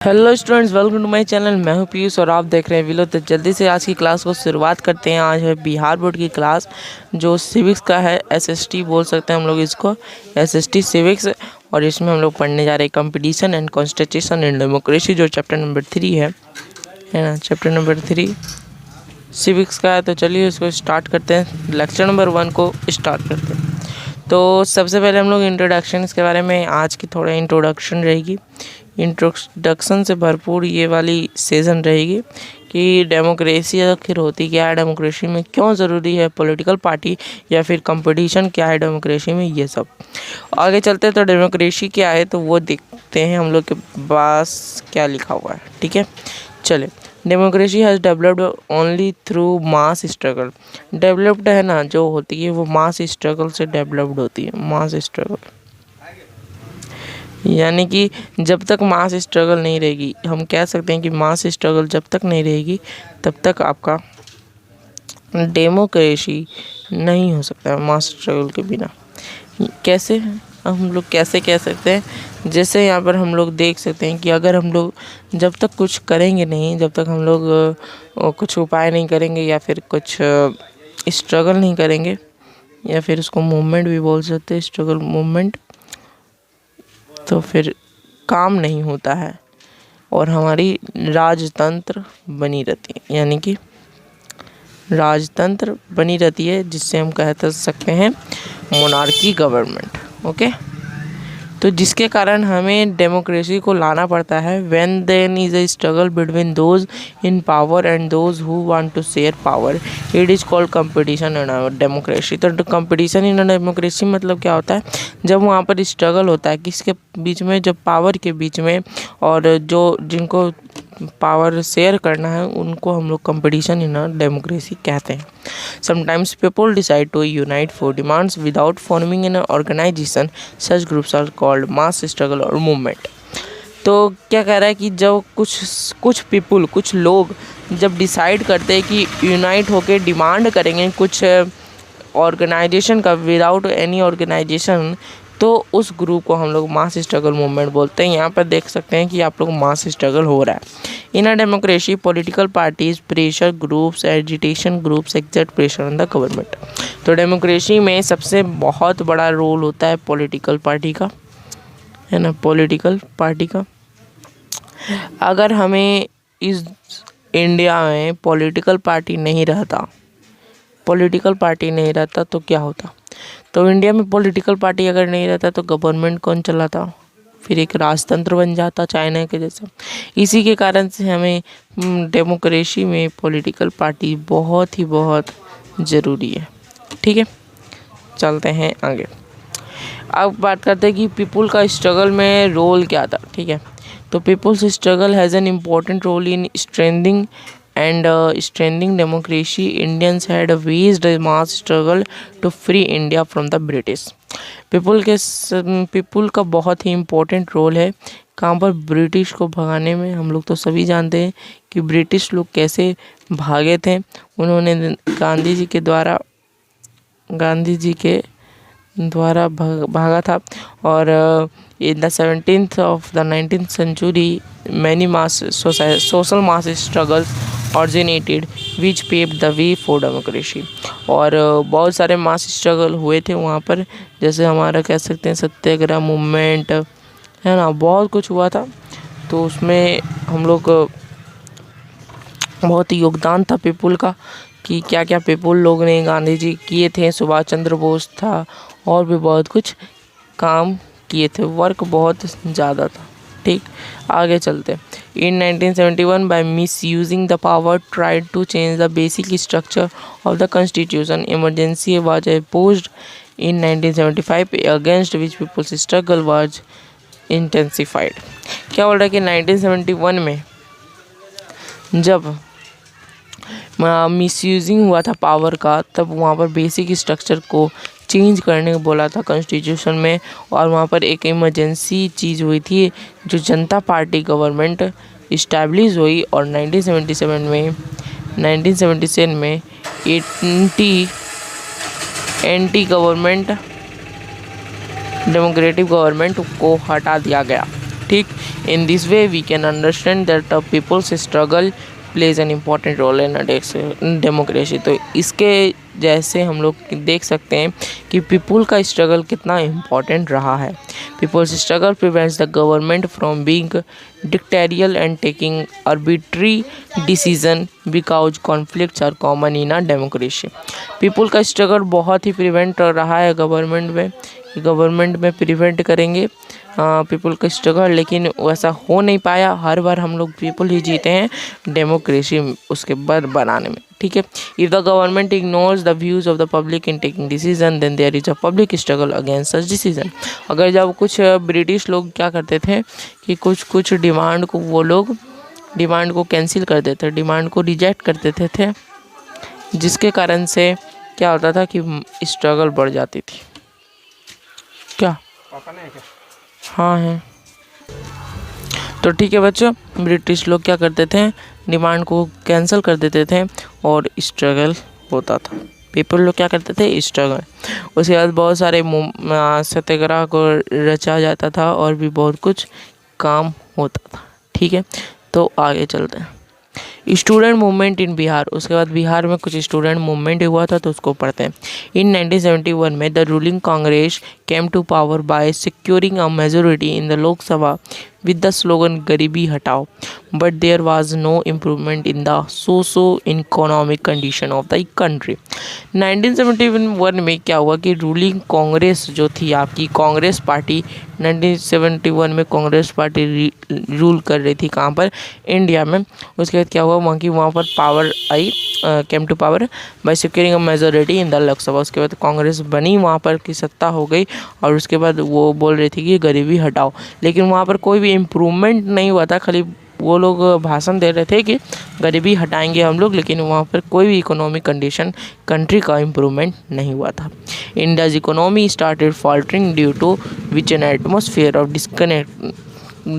Hello students, welcome to my channel. मैं हूं पीयूष और आप देख रहे हैं विलो। तो जल्दी से आज की क्लास को शुरुआत करते हैं। आज है बिहार बोर्ड की क्लास जो सिविक्स का है। एसएसटी बोल सकते हैं हम लोग इसको, एसएसटी सिविक्स। और इसमें हम लोग पढ़ने जा रहे हैं competition and constitution and democracy, जो चैप्टर नंबर 3 है ना। चैप्टर नंबर 3 सिविक्स का है। तो चलिए इसको स्टार्ट करते हैं, लेक्चर नंबर 1 को स्टार्ट करते हैं। तो सबसे पहले हम लोग इंट्रोडक्शन के बारे में, आज की थोड़ा इंट्रोडक्शन रहेगी। इंट्रोडक्शन से भरपूर ये वाली सेशन रहेगी कि डेमोक्रेसी आखिर होती क्या है, डेमोक्रेसी में क्यों ज़रूरी है, पॉलिटिकल पार्टी या फिर कंपटीशन क्या है डेमोक्रेसी में, ये सब आगे चलते हैं। तो डेमोक्रेसी क्या है तो वो देखते हैं हम लोग के पास क्या लिखा हुआ है। ठीक है, चले। Democracy has developed only through mass struggle. Developed है ना जो होती है वो मास स्ट्रगल से डेवलप्ड होती है। मास स्ट्रगल यानी कि जब तक मास स्ट्रगल नहीं रहेगी, हम कह सकते हैं कि मास स्ट्रगल जब तक नहीं रहेगी तब तक आपका डेमोक्रेसी नहीं हो सकता है मास स्ट्रगल के बिना। कैसे हम लोग कैसे कह सकते हैं, जैसे यहाँ पर हम लोग देख सकते हैं कि अगर हम लोग जब तक कुछ करेंगे नहीं, जब तक हम लोग कुछ उपाय नहीं करेंगे या फिर कुछ स्ट्रगल नहीं करेंगे, या फिर उसको मूवमेंट भी बोल सकते हैं, स्ट्रगल मूवमेंट, तो फिर काम नहीं होता है और हमारी राजतंत्र बनी रहती है। यानी कि राजतंत्र बनी रहती है, जिससे हम कह सकते हैं मोनार्की गवर्नमेंट। ओके, तो जिसके कारण हमें डेमोक्रेसी को लाना पड़ता है। When then is a struggle between those in power and those who want to share power, it is called competition in democracy. तो कंपटीशन इन डेमोक्रेसी मतलब क्या होता है, जब वहाँ पर स्ट्रगल होता है किसके बीच में, जब पावर के बीच में, और जो जिनको पावर शेयर करना है उनको हम लोग कंपटीशन इन डेमोक्रेसी कहते हैं। Sometimes people decide to unite for demands without forming an organization. Such groups are called mass struggle or movement. तो क्या कह रहा है कि जब कुछ लोग जब डिसाइड करते हैं कि यूनाइट होके डिमांड करेंगे कुछ ऑर्गेनाइजेशन का, विदाउट एनी ऑर्गेनाइजेशन, तो उस ग्रुप को हम लोग मास स्ट्रगल मूवमेंट बोलते हैं। यहाँ पर देख सकते हैं कि आप लोग मास स्ट्रगल हो रहा है। In a democracy political parties, pressure groups, agitation groups exert pressure on the government. तो डेमोक्रेसी में सबसे बहुत बड़ा रोल होता है पॉलिटिकल पार्टी का, है ना, पॉलिटिकल पार्टी का। अगर हमें इस इंडिया में पॉलिटिकल पार्टी नहीं रहता तो क्या होता। तो इंडिया में पॉलिटिकल पार्टी अगर नहीं रहता तो गवर्नमेंट कौन चलाता, फिर एक राजतंत्र बन जाता चाइना के जैसा। इसी के कारण से हमें डेमोक्रेसी में पॉलिटिकल पार्टी बहुत ही बहुत ज़रूरी है। ठीक है, चलते हैं आगे। अब बात करते हैं कि पीपुल का स्ट्रगल में रोल क्या था। ठीक है, तो people's struggle has an important role in strengthening democracy. Indians had waged a mass struggle to free India from the British. People का बहुत ही इम्पोर्टेंट रोल है कहाँ पर, ब्रिटिश को भगाने में। हम लोग तो सभी जानते हैं कि ब्रिटिश लोग कैसे भागे थे। उन्होंने गांधी जी के द्वारा भागा था। और in the 17th of the 19th century many social mass struggles originated which paved the way for democracy. और बहुत सारे मास स्ट्रगल हुए थे वहाँ पर, जैसे हमारा कह सकते हैं सत्याग्रह मूवमेंट, है ना, बहुत कुछ हुआ था। तो उसमें हम लोग बहुत ही योगदान था पीपुल का, कि क्या क्या पीपुल लोग ने, गांधी जी किए थे, सुभाष चंद्र बोस था, और भी बहुत कुछ काम किए थे। वर्क बहुत ज़्यादा था। ठीक, आगे चलते। इन 1971 by misusing the power tried to change the basic structure of the constitution. Emergency was imposed in 1975 against which people's struggle was intensified. क्या बोल रहा है कि 1971 में जब मिसयूजिंग हुआ था पावर का, तब वहाँ पर बेसिक स्ट्रक्चर को चेंज करने को बोला था कॉन्स्टिट्यूशन में। और वहाँ पर एक इमरजेंसी चीज़ हुई थी, जो जनता पार्टी गवर्नमेंट इस्टेब्लिश हुई। और 1977 में एंटी गवर्नमेंट डेमोक्रेटिक गवर्नमेंट को हटा दिया गया। ठीक। In this way we can understand that people's struggle plays an important role in democracy. तो इसके जैसे हम लोग देख सकते हैं कि पीपल का स्ट्रगल कितना इम्पॉर्टेंट रहा है। People's struggle prevents the government from being dictatorial and taking arbitrary decision because conflicts are common in a democracy. People का स्ट्रगल बहुत ही प्रिवेंट रहा है गवर्नमेंट में प्रिवेंट करेंगे पीपल का स्ट्रगल, लेकिन वैसा हो नहीं पाया। हर बार हम लोग पीपल ही जीते हैं डेमोक्रेसी उसके बाद बनाने में, ठीक है। If the government ignores the views of the public in taking decision then there is a public struggle against such decision. अगर जब कुछ ब्रिटिश लोग क्या करते थे कि कुछ डिमांड को वो लोग डिमांड को कैंसिल कर देते, डिमांड को रिजेक्ट कर देते थे, जिसके कारण से क्या होता था कि स्ट्रगल बढ़ जाती थी। क्या पापा ने क्या? हाँ है। तो ठीक है बच्चों, ब्रिटिश लोग क्या करते थे, डिमांड को कैंसिल कर देते थे और स्ट्रगल होता था। पीपल लोग क्या करते थे, स्ट्रगल। उसके बाद बहुत सारे सत्याग्रह को रचा जाता था और भी बहुत कुछ काम होता था, ठीक है। तो आगे चलते हैं। Student movement in Bihar. उसके बाद बिहार में कुछ स्टूडेंट मूवमेंट हुआ था, तो उसको पढ़ते हैं। इन 1971 में the ruling Congress came to power by securing a majority in the Lok Sabha with the slogan गरीबी हटाओ, but there was no improvement in the socio-economic condition of the country। 1971 में क्या हुआ कि रूलिंग कांग्रेस जो थी आपकी कांग्रेस पार्टी, 1971 में कांग्रेस पार्टी रूल कर रही थी कहाँ पर, इंडिया में। उसके बाद क्या हुआ वहाँ पर पावर आई, came to power by securing a majority in the Lok Sabha. उसके बाद कांग्रेस बनी, वहाँ पर की सत्ता हो गई और उसके बाद वो बोल रही थी कि गरीबी हटाओ, लेकिन वहाँ पर कोई भी इम्प्रूवमेंट नहीं हुआ था। खाली वो लोग भाषण दे रहे थे कि गरीबी हटाएंगे हम लोग, लेकिन वहाँ पर कोई भी इकोनॉमिक कंडीशन कंट्री का इम्प्रूवमेंट नहीं हुआ था। India's economy started faltering due to which an atmosphere of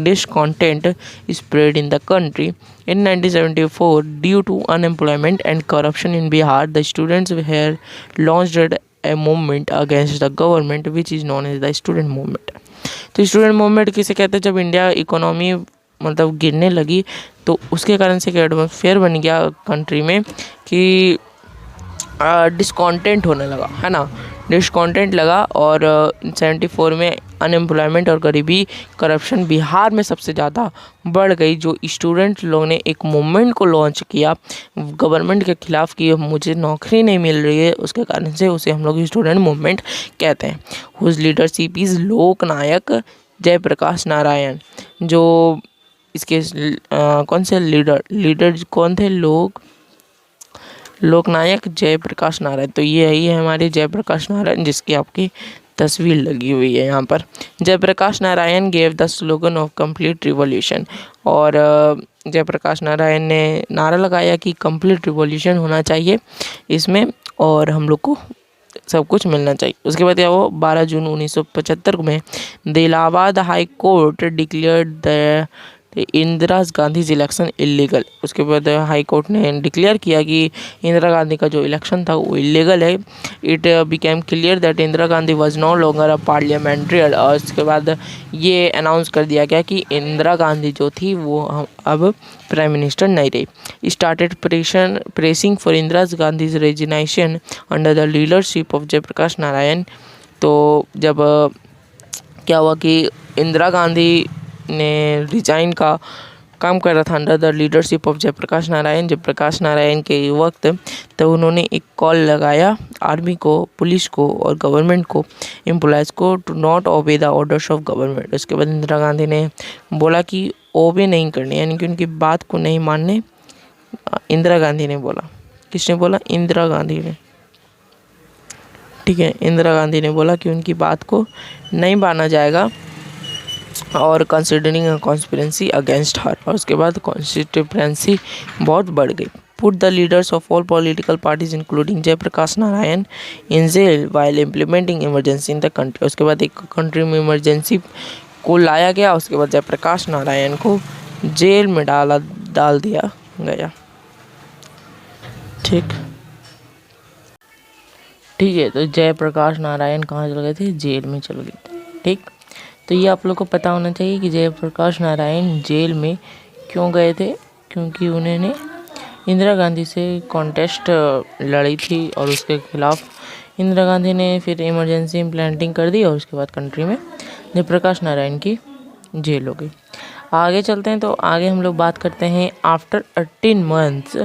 discontent spread in the country। In 1974, due to unemployment and corruption in Bihar, the students here launched a movement against the government which is known as the student movement। तो student movement किसे कहते हैं, जब India economy मतलब गिरने लगी तो उसके कारण से एक एटमॉस्फेयर बन गया कंट्री में कि डिस्कॉन्टेंट होने लगा, है ना, डिस्कॉन्टेंट लगा। और 74 में अनएम्प्लॉयमेंट और गरीबी करप्शन बिहार में सबसे ज़्यादा बढ़ गई। जो स्टूडेंट लोगों ने एक मूवमेंट को लॉन्च किया गवर्नमेंट के खिलाफ कि मुझे नौकरी नहीं मिल रही है, उसके कारण से उसे हम लोग स्टूडेंट मूवमेंट कहते हैं। हुज लीडरशिप इज़ लोकनायक जयप्रकाश नारायण। जो इसके कौन से लीडर कौन थे, लोकनायक जयप्रकाश नारायण। तो ये है हमारे जयप्रकाश नारायण, जिसकी आपकी तस्वीर लगी हुई है यहाँ पर। Jayaprakash Narayan gave the slogan of complete revolution. और जयप्रकाश नारायण ने नारा लगाया कि कंप्लीट रिवॉल्यूशन होना चाहिए इसमें और हम लोग को सब कुछ मिलना चाहिए। उसके बाद क्या वो 12 जून 1975 में the Allahabad high court declared the Indira Gandhi election illegal. उसके बाद हाई कोर्ट ने डिक्लेयर किया कि इंदिरा गांधी का जो इलेक्शन था वो इलीगल है। It became clear that Indira Gandhi was no longer a parliamentary. और उसके बाद ये अनाउंस कर दिया गया कि इंदिरा गांधी जो थी वो अब प्राइम मिनिस्टर नहीं रही। Started pressing for Indira Gandhi's resignation under the leadership of Jayaprakash Narayan. तो जब क्या हुआ कि इंदिरा गांधी ने रिजाइन का काम कर रहा था under the leadership of Jayaprakash Narayan के वक्त, तो उन्होंने एक कॉल लगाया आर्मी को, पुलिस को और गवर्नमेंट को, एम्प्लॉयज़ को to not obey the orders of government. उसके बाद इंदिरा गांधी ने बोला कि ओबे नहीं करनी, यानी कि उनकी बात को नहीं मानने। इंदिरा गांधी ने बोला, किसने बोला, इंदिरा गांधी ने, ठीक है, इंदिरा गांधी ने बोला कि उनकी बात को नहीं माना जाएगा और considering a conspiracy against her. और उसके बाद कॉन्स्टिट्यूएंसी बहुत बढ़ गई। Put the leaders of all political parties including Jayaprakash Narayan in jail while implementing emergency in the country. उसके बाद एक कंट्री में इमरजेंसी को लाया गया। उसके बाद जयप्रकाश नारायण को जेल में डाल दिया गया। ठीक है, तो जयप्रकाश नारायण कहाँ चल गए थे, जेल में चल गए थे। ठीक, तो ये आप लोग को पता होना चाहिए कि जयप्रकाश नारायण जेल में क्यों गए थे, क्योंकि उन्होंने इंदिरा गांधी से कॉन्टेस्ट लड़ी थी और उसके खिलाफ इंदिरा गांधी ने फिर इमरजेंसी इम्प्लीमेंटिंग कर दी और उसके बाद कंट्री में जयप्रकाश नारायण की जेल हो गई। आगे चलते हैं, तो आगे हम लोग बात करते हैं after 18 months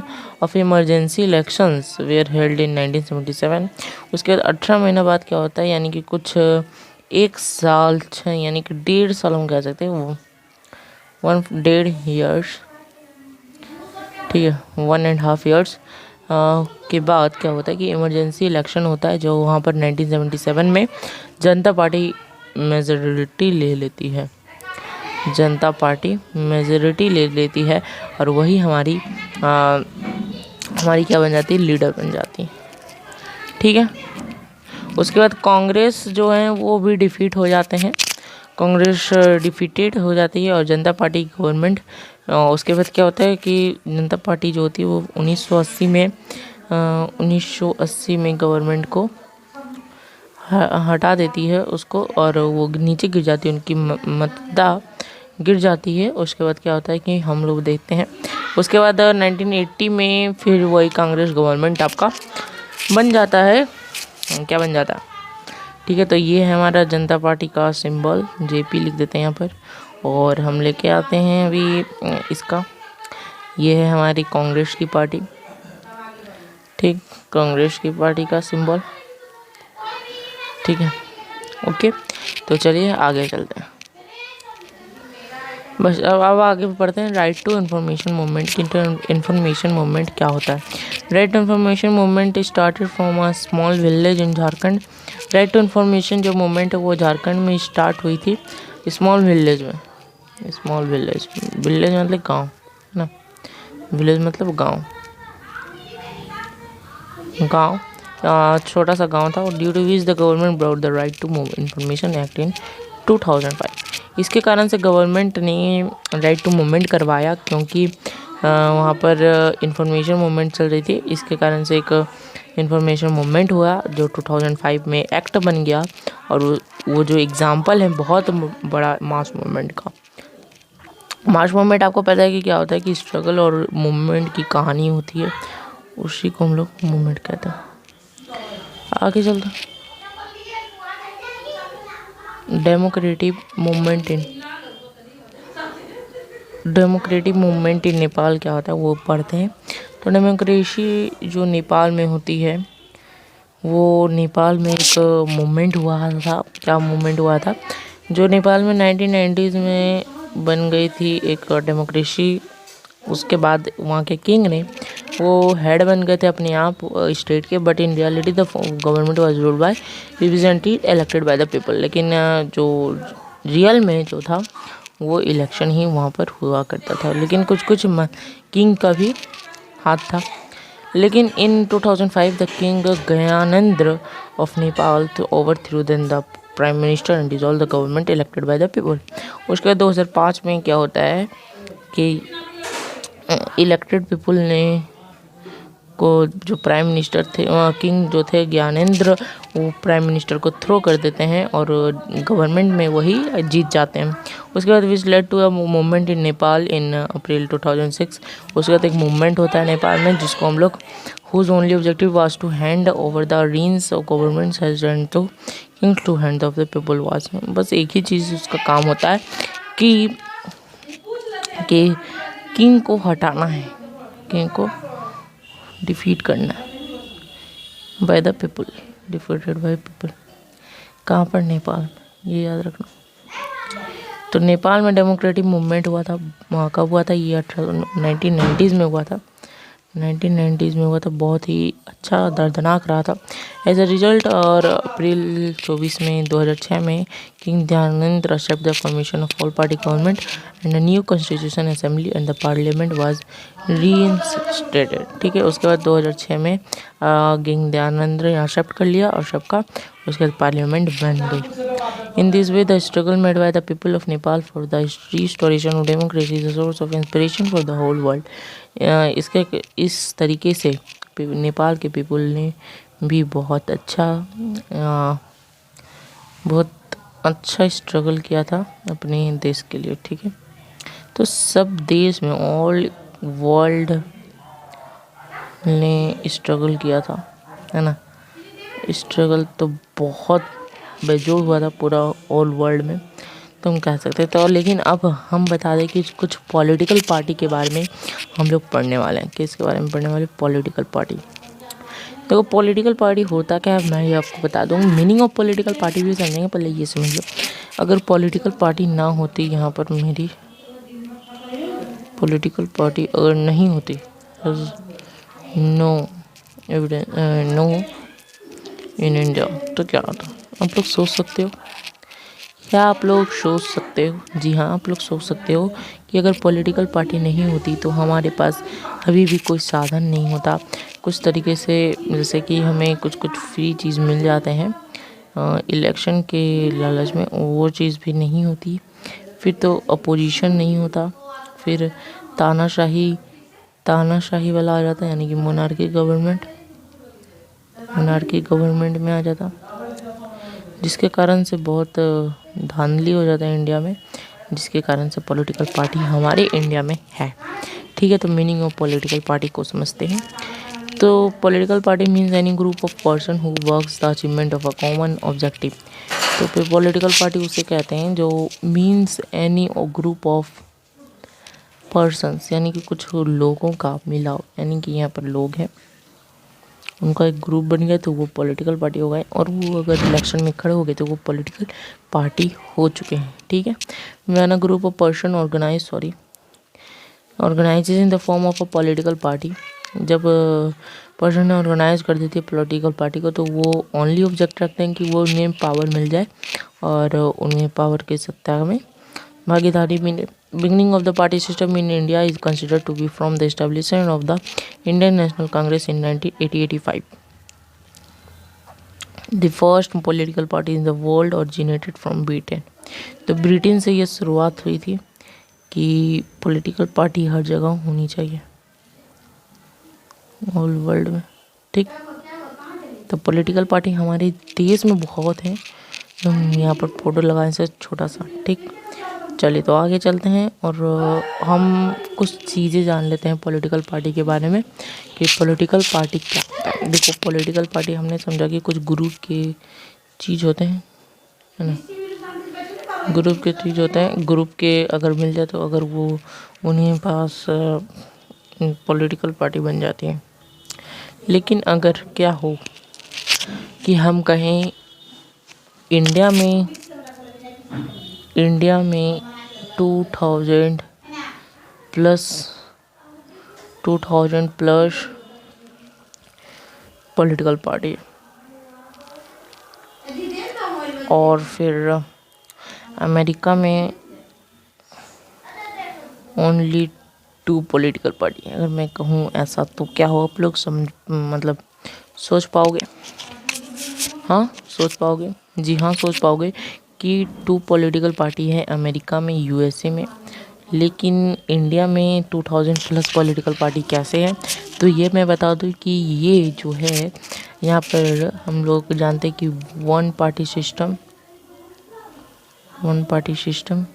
of emergency elections where held in 1977। उसके बाद 18 महीना बाद क्या होता है, यानी कि कुछ एक साल यानी कि 1.5 साल हम कह सकते हैं, वो 1.5 years, ठीक है, 1.5 years के बाद क्या होता है कि इमरजेंसी इलेक्शन होता है, जो वहाँ पर 1977 में जनता पार्टी मेजॉरिटी ले लेती है, जनता पार्टी मेजॉरिटी ले लेती है और वही हमारी क्या बन जाती है, लीडर बन जाती है, ठीक है। उसके बाद कांग्रेस जो है वो भी डिफीट हो जाते हैं, कांग्रेस डिफीटेड हो जाती है और जनता पार्टी गवर्नमेंट। उसके बाद क्या होता है कि जनता पार्टी जो होती है वो 1980 में गवर्नमेंट को हटा देती है उसको, और वो नीचे गिर जाती है, उनकी मतदा गिर जाती है। उसके बाद क्या होता है कि हम लोग देखते हैं, उसके बाद 1980 में फिर वही कांग्रेस गवर्नमेंट आपका बन जाता है, क्या बन जाता है, ठीक है। तो ये है हमारा जनता पार्टी का सिंबल, जेपी लिख देते हैं यहाँ पर, और हम लेके आते हैं अभी इसका, ये है हमारी कांग्रेस की पार्टी, ठीक, कांग्रेस की पार्टी का सिंबल, ठीक है, ओके। तो चलिए आगे चलते हैं, बस अब आगे पढ़ते हैं राइट टू इन्फॉर्मेशन मूवमेंट की। इन्फॉर्मेशन मूवमेंट क्या होता है? Right to information movement started from a small village in Jharkhand. Right to information जो मूवमेंट है वो झारखंड में स्टार्ट हुई थी, स्मॉल विलेज में। स्मॉल विलेज, विलेज मतलब गांव ना, विलेज मतलब गांव, गांव छोटा सा गांव था, और due to which the government brought the right to move information act in 2005। इसके कारण से गवर्नमेंट ने राइट टू मूवमेंट करवाया, क्योंकि वहाँ पर इंफॉर्मेशन मूवमेंट चल रही थी। इसके कारण से एक इंफॉर्मेशन मूवमेंट हुआ जो 2005 में एक्ट बन गया, और वो जो एग्जाम्पल है बहुत बड़ा मास मूवमेंट का। मास मूवमेंट आपको पता है कि क्या होता है कि स्ट्रगल और मूवमेंट की कहानी होती है, उसी को हम लोग मूवमेंट कहते हैं। आगे चलते हैं, डेमोक्रेटिक मूवमेंट इन नेपाल क्या होता है वो पढ़ते हैं। तो डेमोक्रेसी जो नेपाल में होती है, वो नेपाल में एक मूवमेंट हुआ था। क्या मूवमेंट हुआ था? जो नेपाल में 1990s में बन गई थी एक डेमोक्रेसी। उसके बाद वहाँ के किंग ने वो हेड बन गए थे अपने आप स्टेट के, but in reality the government was ruled by representative elected by the people. लेकिन जो रियल में जो था वो इलेक्शन ही वहाँ पर हुआ करता था, लेकिन कुछ किंग का भी हाथ था। लेकिन in 2005 the king Gyanendra of Nepal overthrew then the prime minister and dissolve the government elected by the people. उसके बाद 2005 में क्या होता है कि इलेक्टेड पीपल ने को जो प्राइम मिनिस्टर थे, किंग जो थे ज्ञानेंद्र, वो प्राइम मिनिस्टर को थ्रो कर देते हैं और गवर्नमेंट में वही जीत जाते हैं। उसके बाद which led to a movement in Nepal in April 2006। उसके बाद एक मूवमेंट होता है नेपाल में जिसको हम लोग whose only objective was to hand over the reins of government has done to kings to hand of the people was। बस एक ही चीज़ उसका काम होता है कि किंग को हटाना है, किंग को डिफीट करना है bye the people, defeated by people. कहाँ पर? नेपाल में, ये याद रखना। तो नेपाल में डेमोक्रेटिक मूवमेंट हुआ था, वहाँ कब हुआ था? ये 1990s में हुआ था, 1990s में हुआ था। बहुत ही अच्छा दर्दनाक रहा था। एज अ रिजल्ट और अप्रैल 24 में 2006 में king Dayanand accept the formation of all party government and a new constitution assembly and the parliament was reinstated. ठीक है, उसके बाद 2006 में किंग दयानंद ने एक्सेप्ट कर लिया और सबका, उसके बाद पार्लियामेंट बन गई। In this way the struggle made by the people of Nepal for the restoration of democracy is a source of inspiration for the whole world. इस तरीके से नेपाल के पीपल ने भी बहुत अच्छा स्ट्रगल किया था अपने देश के लिए, ठीक है। तो सब देश में ऑल वर्ल्ड ने स्ट्रगल किया था, है ना। स्ट्रगल तो बहुत बेजोड़ हुआ था पूरा ऑल वर्ल्ड में, तो हम कह सकते थे। और लेकिन अब हम बता दें कि कुछ पॉलिटिकल पार्टी के बारे में हम लोग पढ़ने वाले हैं। किसके बारे में पढ़ने वाले? Political party. देखो पॉलिटिकल पार्टी होता क्या है, मैं ये आपको बता दूँ। मीनिंग ऑफ पॉलिटिकल पार्टी भी समझेंगे, पहले ये समझ लो। अगर पॉलिटिकल पार्टी ना होती, यहाँ पर मेरी पॉलिटिकल पार्टी अगर नहीं होती, no evidence, no in India, तो क्या होता? आप लोग सोच सकते हो? क्या आप लोग सोच सकते हो? जी हाँ, आप लोग सोच सकते हो कि अगर पॉलिटिकल पार्टी नहीं होती तो हमारे पास अभी भी कोई साधन नहीं होता। कुछ तरीके से जैसे कि हमें कुछ कुछ फ्री चीज़ मिल जाते हैं इलेक्शन के लालच में, वो चीज़ भी नहीं होती। फिर तो अपोजिशन नहीं होता, फिर तानाशाही वाला आ जाता, यानी कि मोनार्की गवर्नमेंट में आ जाता, जिसके कारण से बहुत धांधली हो जाता है इंडिया में, जिसके कारण से पॉलिटिकल पार्टी हमारे इंडिया में है, ठीक है। तो मीनिंग ऑफ पॉलिटिकल पार्टी को समझते हैं। तो political party means any group of person who works the achievement of a common objective. तो फिर पॉलिटिकल पार्टी उसे कहते हैं जो means any group of persons, यानी कि कुछ लोगों का मिलाव, यानी कि यहाँ पर लोग हैं, उनका एक ग्रुप बन गया तो वो पॉलिटिकल पार्टी हो गए, और वो अगर इलेक्शन में खड़े हो गए तो वो पॉलिटिकल पार्टी हो चुके हैं, ठीक है। When a group of person organise in the form of a political party, जब पर्सन ऑर्गेनाइज कर देती है पॉलिटिकल पार्टी को, तो वो ओनली ऑब्जेक्ट रखते हैं कि वो उन्हें पावर मिल जाए और उन्हें पावर के सत्ता में भागीदारी मिले। Beginning of the party system in India is considered to be from the establishment of the Indian National Congress in 1885. The first political party in the world originated from Britain. तो Britain से ये शुरुआत हुई थी कि political party हर जगह होनी चाहिए ऑल वर्ल्ड में, ठीक। तो पॉलिटिकल पार्टी हमारे देश में बहुत हैं, हम यहाँ पर फोटो लगाए से छोटा सा, ठीक। चलिए तो आगे चलते हैं और हम कुछ चीज़ें जान लेते हैं पॉलिटिकल पार्टी के बारे में कि पॉलिटिकल पार्टी क्या होता है। देखो पॉलिटिकल पार्टी हमने समझा कि कुछ ग्रुप के चीज़ होते हैं, है ना। ग्रुप के चीज़ होते हैं, ग्रुप के अगर मिल जाए तो अगर वो उन्हीं पास पॉलिटिकल पार्टी बन जाती है। लेकिन अगर क्या हो कि हम कहें इंडिया में 2000 प्लस पॉलिटिकल पार्टी, और फिर अमेरिका में ओनली 2 पॉलिटिकल पार्टी। अगर मैं कहूँ ऐसा तो क्या हो, आप लोग मतलब सोच पाओगे? हाँ सोच पाओगे, जी हाँ सोच पाओगे कि 2 पॉलिटिकल पार्टी है अमेरिका में, यूएसए में। लेकिन इंडिया में 2000 प्लस पॉलिटिकल पार्टी कैसे है? तो ये मैं बता दूँ कि ये जो है यहाँ पर हम लोग जानते हैं कि वन पार्टी सिस्टम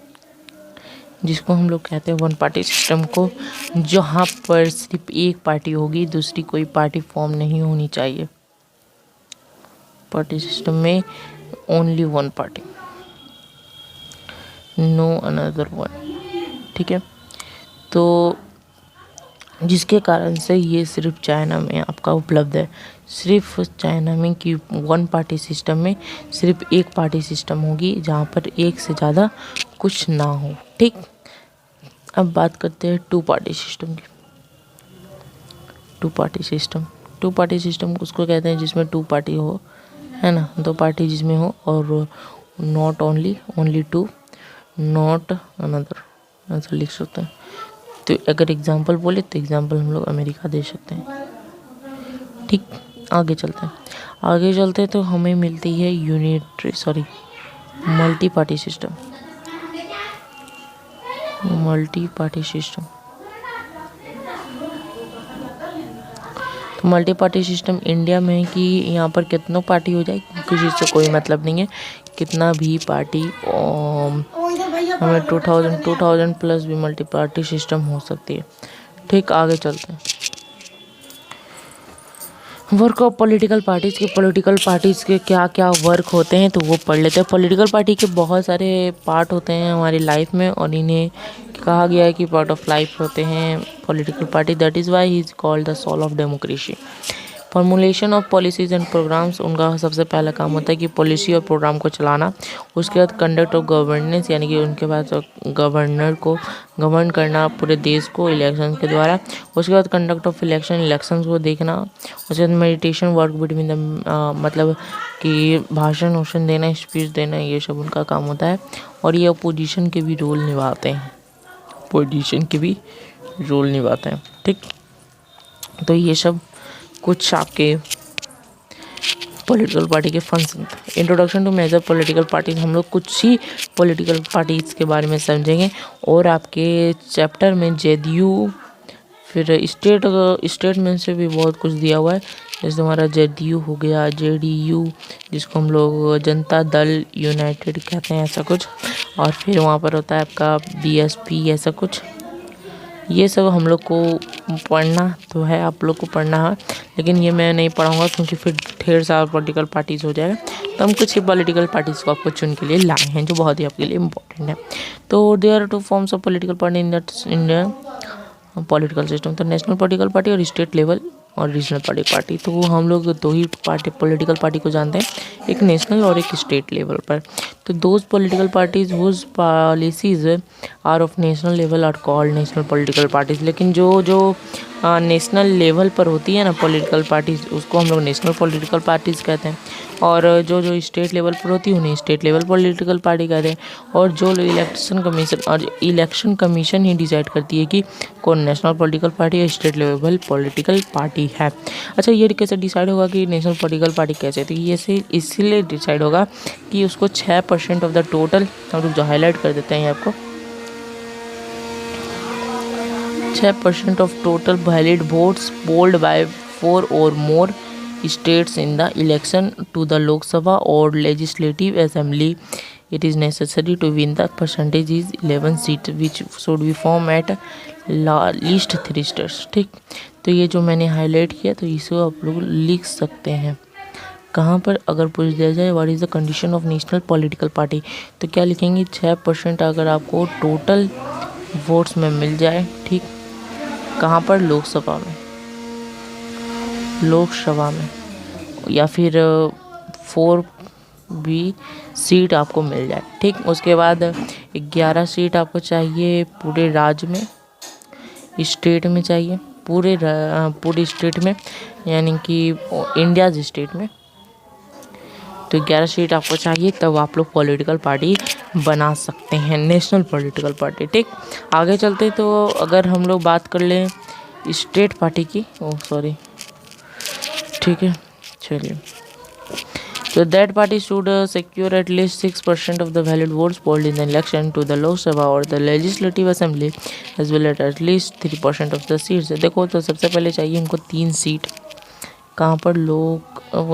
जिसको हम लोग कहते हैं वन पार्टी सिस्टम को, जहाँ पर सिर्फ एक पार्टी होगी, दूसरी कोई पार्टी फॉर्म नहीं होनी चाहिए। पार्टी सिस्टम में only one party, no another one, ठीक है। तो जिसके कारण से ये सिर्फ चाइना में आपका उपलब्ध है, सिर्फ चाइना में कि वन पार्टी सिस्टम में सिर्फ एक पार्टी सिस्टम होगी, जहाँ पर एक से ज़्यादा कुछ ना हो, ठीक। अब बात करते हैं 2 पार्टी सिस्टम की। 2 पार्टी सिस्टम उसको कहते हैं जिसमें 2 पार्टी हो, है ना, 2 पार्टी जिसमें हो, और नॉट ओनली 2 नॉट अनदर, ऐसा लिख सकते हैं। तो अगर एग्जांपल बोले तो एग्जांपल हम लोग अमेरिका दे सकते हैं, ठीक। आगे चलते हैं तो हमें मिलती है मल्टी पार्टी सिस्टम। तो मल्टी पार्टी सिस्टम इंडिया में कि यहाँ पर कितनों पार्टी हो जाए किसी से कोई मतलब नहीं है, कितना भी पार्टी हमें 2000 प्लस भी मल्टी पार्टी सिस्टम हो सकती है। ठीक, आगे चलते हैं। वर्क ऑफ पॉलिटिकल पार्टीज़ के क्या क्या वर्क होते हैं तो वो पढ़ लेते हैं। पॉलिटिकल पार्टी के बहुत सारे पार्ट होते हैं हमारी लाइफ में और इन्हें कहा गया है कि पार्ट ऑफ लाइफ होते हैं political party. That is why he is called the soul of democracy. Formulation of policies and programmes, उनका सबसे पहला काम होता है कि पॉलिसी और प्रोग्राम को चलाना। उसके बाद कंडक्ट ऑफ गवर्नेंस, यानी कि उनके पास गवर्नर को गवर्न करना पूरे देश को इलेक्शन के द्वारा। उसके बाद कंडक्ट ऑफ इलेक्शंस को देखना। उसके बाद मेडिटेशन वर्क बिटवीन द मतलब कि भाषण वाषण देना, स्पीच देना, ये सब उनका काम होता है। और ये अपोजिशन के भी रोल निभाते हैं, ठीक। तो ये सब कुछ आपके पॉलिटिकल पार्टी के function. Introduction to major political parties, हम लोग कुछ ही पॉलिटिकल पार्टीज के बारे में समझेंगे। और आपके चैप्टर में जेडीयू, फिर स्टेट में से भी बहुत कुछ दिया हुआ है। जैसे हमारा जेडीयू हो गया, जेडीयू जिसको हम लोग जनता दल यूनाइटेड कहते हैं, ऐसा कुछ। और फिर वहाँ पर होता है आपका बीएसपी, ऐसा कुछ। ये सब हम लोग को पढ़ना तो है, आप लोग को पढ़ना है, लेकिन ये मैं नहीं पढ़ाऊँगा क्योंकि फिर ढेर सारा पॉलिटिकल पार्टीज़ हो जाएगा। तो हम कुछ ही पॉलिटिकल पार्टीज़ को आपको चुन के लिए लाए हैं जो बहुत ही आपके लिए इम्पोर्टेंट है। तो there are two forms of political party in that India political system. तो नेशनल पॉलिटिकल पार्टी और स्टेट लेवल और रीजनल पार्टी। तो हम लोग दो ही पॉलिटिकल पार्टी को जानते हैं, एक नेशनल और एक स्टेट लेवल पर। तो those political parties whose policies are of national level are called national political parties. लेकिन जो नेशनल लेवल पर होती है ना पॉलिटिकल पार्टीज, उसको हम लोग नेशनल पॉलिटिकल पार्टीज कहते हैं। और जो स्टेट लेवल पर होती है उन्हें स्टेट लेवल पॉलिटिकल पार्टी कहते हैं। और जो इलेक्शन कमीशन ही डिसाइड करती है कि कौन नेशनल पॉलिटिकल पार्टी या स्टेट लेवल पॉलिटिकल पार्टी है। अच्छा, ये कैसे डिसाइड होगा कि नेशनल पॉलिटिकल पार्टी कैसे? तो ये से इसीलिए डिसाइड होगा कि उसको 6% ऑफ द टोटल, हम लोग जो हाईलाइट कर देते हैं आपको, 6% of total valid votes polled by 4 or more states in the election to the Lok Sabha or Legislative Assembly. It is necessary to win the percentage is 11 seats which should be formed at least 3 states। ठीक, तो ये जो मैंने highlight किया तो इसको आप लोग लिख सकते हैं। कहाँ पर अगर पूछ दिया जाए what is the condition of national political party, तो क्या लिखेंगे? 6% अगर आपको टोटल वोट्स में मिल जाए, ठीक, कहाँ पर? लोकसभा में या फिर 4 भी सीट आपको मिल जाए, ठीक। उसके बाद 11 सीट आपको चाहिए पूरे राज्य में, स्टेट में चाहिए, पूरे स्टेट में, यानी कि इंडिया स्टेट में। तो 11 सीट आपको चाहिए, तब आप लोग पॉलिटिकल पार्टी बना सकते हैं, नेशनल पॉलिटिकल पार्टी, ठीक। आगे चलते तो अगर हम लोग बात कर लें स्टेट पार्टी की, ठीक है, चलिए। So that party should secure at least 6% of the valid votes polled in the election to the Lok Sabha or the Legislative Assembly as well as at least 3% of the seats। देखो, तो सबसे पहले चाहिए इनको 3 seat, कहाँ पर?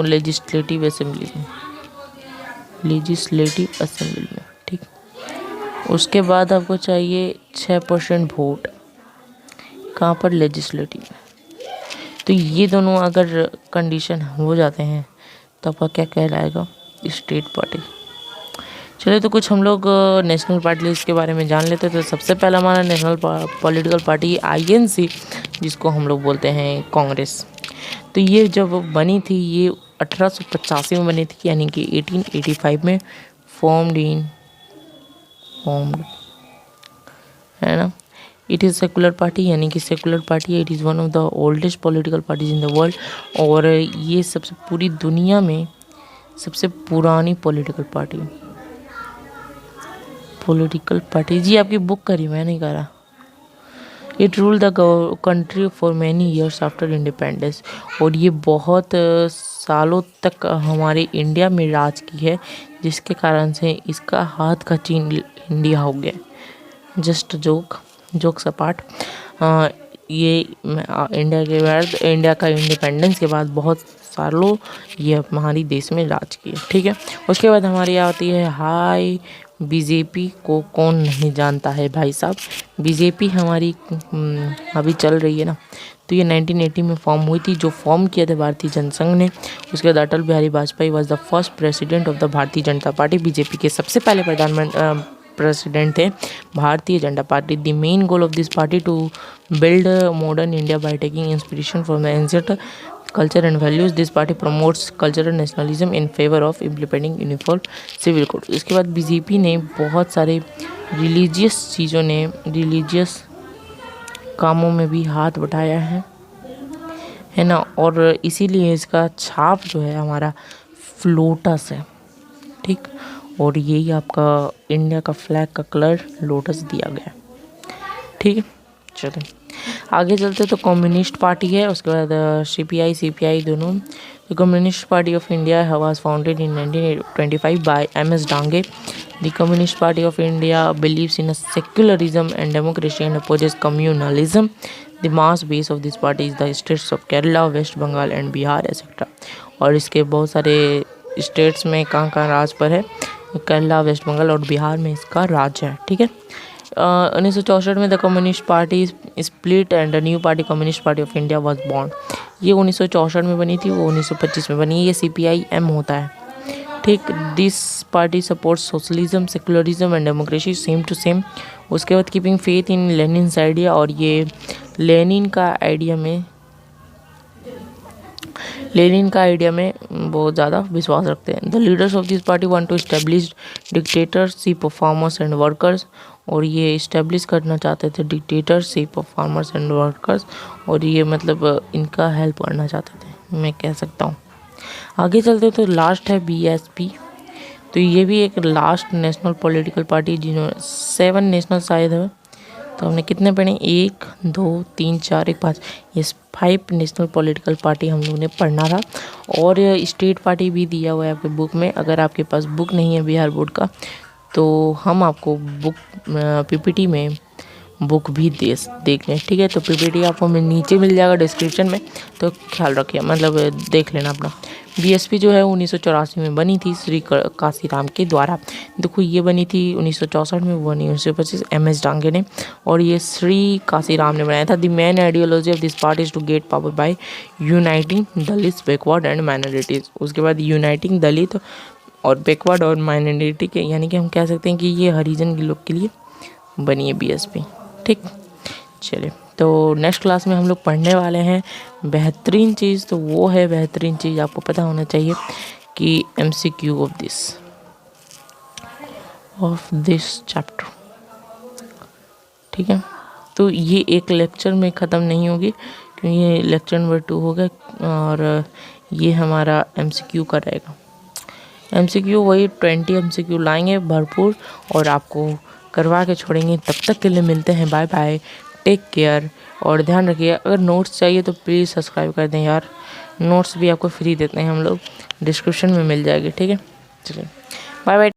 Legislative assembly में, ठीक। उसके बाद आपको चाहिए 6% वोट, कहाँ पर? लेजिस्लेटिव में। तो ये दोनों अगर कंडीशन हो जाते हैं तो आपका क्या कहलाएगा? State party. चलिए, तो कुछ हम लोग नेशनल पार्टी के बारे में जान लेते हैं। तो सबसे पहला हमारा नेशनल पॉलिटिकल पार्टी INC, जिसको हम लोग बोलते हैं कांग्रेस। तो ये जब बनी थी, ये 1885 में बनी थी, यानी कि 1885 में फॉर्म्ड है ना। इट इज़ सेकुलर पार्टी, यानी कि सेकुलर पार्टी है। It is one of the oldest political parties in the world. और ये सबसे पूरी दुनिया में सबसे पुरानी पॉलिटिकल पार्टी। जी, आपकी बुक करी, मैं नहीं करा। It rule the country for many years after independence. और ये बहुत सालों तक हमारे इंडिया में राज की है, जिसके कारण से इसका हाथ का चीन इंडिया हो गया। जस्ट जोक्स अपार्ट, ये इंडिया का इंडिपेंडेंस के बाद बहुत सालों ये हमारी देश में राज किया। ठीक है, उसके बाद हमारी आती है हाई बीजेपी को कौन नहीं जानता है भाई साहब। बीजेपी हमारी अभी चल रही है ना, तो ये 1980 में फॉर्म हुई थी, जो फॉर्म किया था भारतीय जनसंघ ने। उसके बाद Atal Bihari Vajpayee was the first president of the Bharatiya Janata party. BJP के सबसे पहले प्रेसिडेंट थे Bharatiya Janata Party. The main goal of this party to build modern India by taking inspiration from the ancient culture and values. This party promotes cultural nationalism in favor of implementing uniform civil code. इसके बाद BJP ने बहुत सारे religious कामों में भी हाथ बटाया है ना, और इसीलिए इसका छाप जो है हमारा लोटस है। ठीक, और यही आपका इंडिया का फ्लैग का कलर लोटस दिया गया। ठीक है, चलिए आगे चलते। तो कम्युनिस्ट पार्टी है, उसके बाद सीपीआई दोनों। The Communist Party of India was founded in 1925 by MS Dange. The Communist Party of India believes in secularism and democracy and opposes communalism. The mass base of this party is the states of Kerala, West Bengal and Bihar etcetera. और इसके बहुत सारे states में कहाँ राज पर है, केरला, वेस्ट बंगाल और बिहार में इसका राज है। ठीक है, 1964 में the Communist party split and the new party communist Party of India was born. ये 1964 में बनी थी, वो 1925 में बनी। ये CPIM होता है। ठीक, this party supports socialism, secularism and democracy same to same. उसके बाद keeping faith in Lenin's idea, और ये लेनिन का आइडिया में बहुत ज़्यादा विश्वास रखते हैं। The leaders of this party want to establish dictatorship of farmers and workers, और ये इस्टेब्लिश करना चाहते थे dictatorship of farmers and workers, और ये मतलब इनका हेल्प करना चाहते थे, मैं कह सकता हूँ। आगे चलते तो लास्ट है BSP। तो ये भी एक लास्ट नेशनल पॉलिटिकल पार्टी, जिन्होंने 7 नेशनल शायद है। तो हमने कितने पढ़े, 1 2 3 4 1 5, ये 5 नेशनल पॉलिटिकल पार्टी हम लोगों ने पढ़ना था। और स्टेट पार्टी भी दिया हुआ है आपके बुक में। अगर आपके पास बुक नहीं है बिहार बोर्ड का, तो हम आपको बुक PPT में बुक भी देख लें। ठीक है, तो PPT आपको नीचे मिल जाएगा डिस्क्रिप्शन में, तो ख्याल रखिए, मतलब देख लेना अपना। BSP जो है 1984 में बनी थी श्री काशीराम के द्वारा। देखो, ये बनी थी 1964 में, वो बनी 1925 MS डांगे ने, और ये श्री काशीराम ने बनाया था। The main ideology of this party is to get power by uniting Dalit, backward and minorities. उसके बाद यूनाइटिंग दलित और बैकवर्ड और माइनॉरिटी के, यानी कि हम कह सकते हैं कि ये हरिजन के लोग के लिए बनी है BSP। ठीक, चलिए, तो नेक्स्ट क्लास में हम लोग पढ़ने वाले हैं बेहतरीन चीज़। तो वो है बेहतरीन चीज़, आपको पता होना चाहिए कि MCQ ऑफ दिस चैप्टर। ठीक है, तो ये एक लेक्चर में ख़त्म नहीं होगी, क्योंकि ये लेक्चर नंबर 2 होगा, और ये हमारा MCQ का रहेगा। MCQ वही 20 MCQ लाएंगे भरपूर, और आपको करवा के छोड़ेंगे। तब तक के लिए मिलते हैं, बाय बाय, टेक केयर, और ध्यान रखिए। अगर नोट्स चाहिए तो प्लीज़ सब्सक्राइब कर दें यार, नोट्स भी आपको फ्री देते हैं हम लोग, डिस्क्रिप्शन में मिल जाएगी। ठीक है, चलिए, बाय बाय।